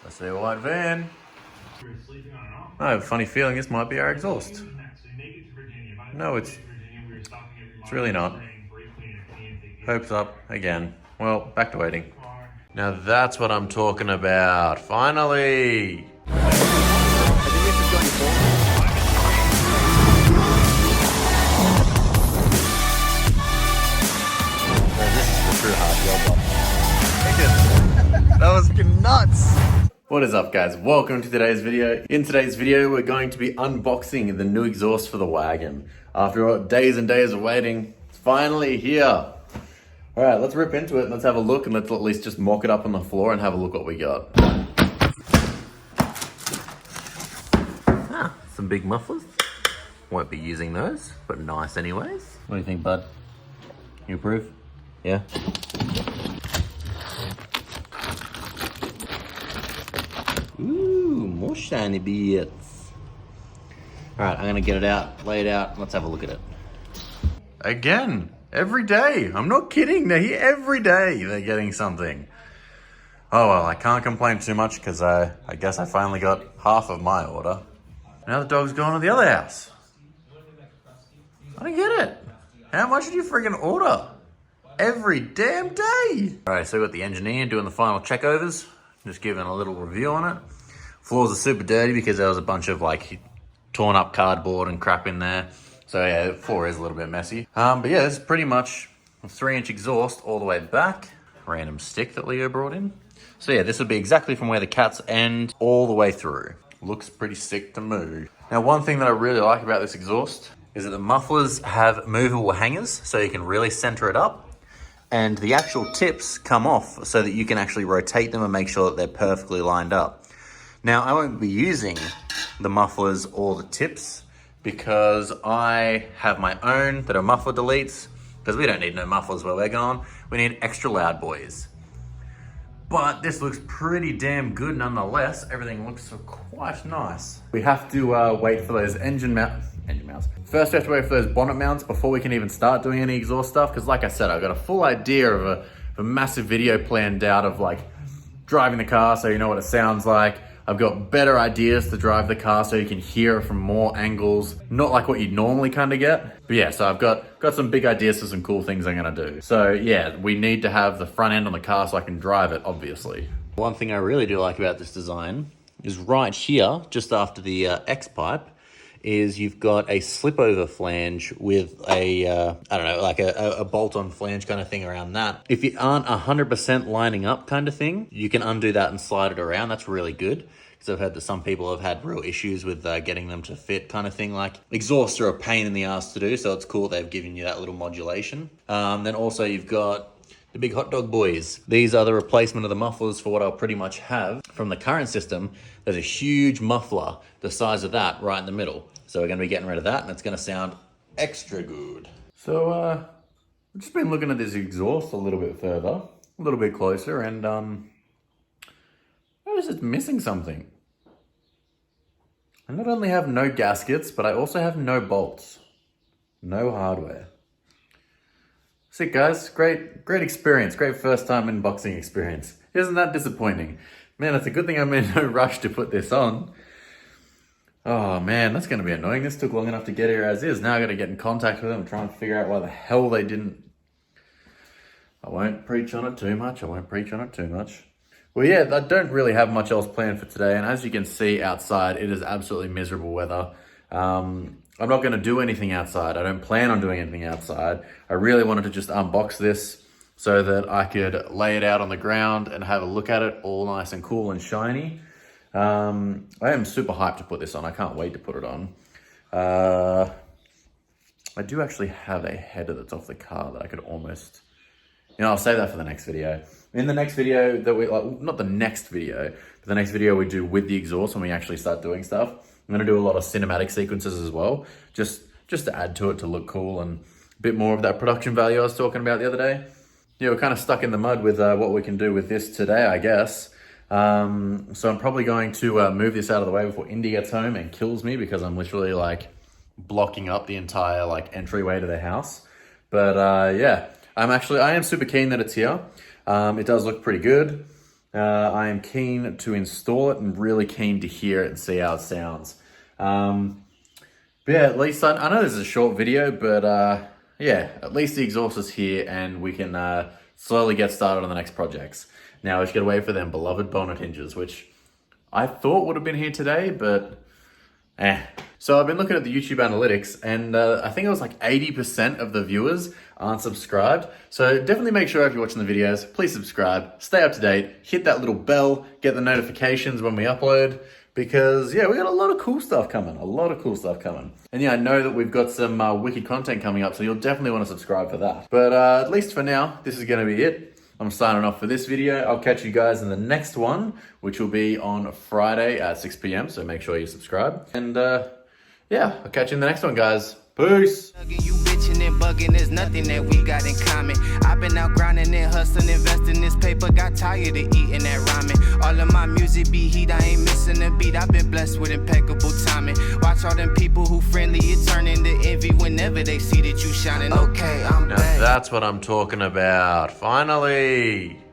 I see a white van. I have a funny feeling this might be our exhaust. No, it's really not. Hopes up again. Well, back to waiting. Now that's what I'm talking about. Finally! That was nuts! What is up, guys? Welcome to today's video. In today's video, we're going to be unboxing the new exhaust for the wagon. After days and days of waiting, it's finally here. All right, let's rip into it and let's have a look, and let's at least just mock it up on the floor and have a look what we got. Some big mufflers. Won't be using those, but nice anyways. What do you think, bud? You approve? Yeah? Ooh, more shiny bits. All right, I'm gonna get it out, lay it out, let's have a look at it. Again, every day. I'm not kidding, they're here every day. They're getting something. Oh well, I can't complain too much because I guess I finally got half of my order. Now the dog's going to the other house. I don't get it. How much did you friggin' order? Every damn day. All right, so we got the engineer doing the final checkovers. Just giving a little review on it. Floors are super dirty because there was a bunch of like torn up cardboard and crap in there. So yeah, the floor is a little bit messy. But yeah, this is pretty much a 3-inch exhaust all the way back. Random stick that Leo brought in. So yeah, this would be exactly from where the cats end all the way through. Looks pretty sick to me. Now, one thing that I really like about this exhaust is that the mufflers have movable hangers, so you can really center it up. And the actual tips come off so that you can actually rotate them and make sure that they're perfectly lined up. Now, I won't be using the mufflers or the tips because I have my own that are muffler deletes, because we don't need no mufflers where we're going. We need extra loud boys. But this looks pretty damn good nonetheless. Everything looks quite nice. We have to wait for those engine mounts. First, we have to wait for those bonnet mounts before we can even start doing any exhaust stuff. Because like I said, I've got a full idea of a massive video planned out of like driving the car so you know what it sounds like. I've got better ideas to drive the car so you can hear it from more angles. Not like what you'd normally kind of get. But yeah, so I've got some big ideas for some cool things I'm gonna do. So yeah, we need to have the front end on the car so I can drive it, obviously. One thing I really do like about this design is right here, just after the X-pipe, is you've got a slip over flange with a, I don't know, like a bolt-on flange kind of thing around that. If you aren't 100% lining up kind of thing, you can undo that and slide it around. That's really good. Because I've heard that some people have had real issues with getting them to fit kind of thing. Like exhausts are a pain in the ass to do, so it's cool they've given you that little modulation. Then also you've got the big hot dog boys. These are the replacement of the mufflers for what I'll pretty much have from the current system. There's a huge muffler the size of that right in the middle. So we're going to be getting rid of that, and it's going to sound extra good. So I've just been looking at this exhaust a little bit further, a little bit closer, and I notice it's missing something. I not only have no gaskets, but I also have no bolts, no hardware. Sick, guys. Great experience. Great first time unboxing experience. Isn't that disappointing? Man, it's a good thing I'm in no rush to put this on. Oh man, that's going to be annoying. This took long enough to get here as is. Now I got to get in contact with them and try and figure out why the hell they didn't. I won't preach on it too much. Well, yeah, I don't really have much else planned for today. And as you can see outside, it is absolutely miserable weather. I'm not going to do anything outside. I don't plan on doing anything outside. I really wanted to just unbox this so that I could lay it out on the ground and have a look at it all nice and cool and shiny. I am super hyped to put this on. I can't wait to put it on. I do actually have a header that's off the car that I could almost, I'll save that for the next video. In the next video that not the next video, but the next video we do with the exhaust when we actually start doing stuff, I'm going to do a lot of cinematic sequences as well, just to add to it to look cool and a bit more of that production value I was talking about the other day. Yeah, we're kind of stuck in the mud with what we can do with this today, I guess. So I'm probably going to move this out of the way before Indy gets home and kills me because I'm literally like blocking up the entire like entryway to the house. But yeah, I am super keen that it's here. It does look pretty good. I am keen to install it and really keen to hear it and see how it sounds. But yeah, at least I know this is a short video, but yeah, at least the exhaust is here and we can slowly get started on the next projects. Now we just gotta wait for them beloved bonnet hinges, which I thought would have been here today, but So I've been looking at the YouTube analytics and I think it was like 80% of the viewers aren't subscribed. So definitely make sure if you're watching the videos, please subscribe, stay up to date, hit that little bell, get the notifications when we upload, because yeah, we got a lot of cool stuff coming, And yeah, I know that we've got some wicked content coming up, so you'll definitely want to subscribe for that. But at least for now, this is going to be it. I'm signing off for this video. I'll catch you guys in the next one, which will be on Friday at 6 p.m. So make sure you subscribe. And yeah, I'll catch you in the next one, guys. Peace. You bitching and bugging, there's nothing that we got in common. I've been out grinding and hustling, investing this paper, got tired of eating that ramen. All of my music be heat, I ain't missing a beat. I've been blessed with impeccable timing. Watch all them people who friendly, it turn into envy whenever they see that you shining. Okay, I'm back. Now that's what I'm talking about. Finally.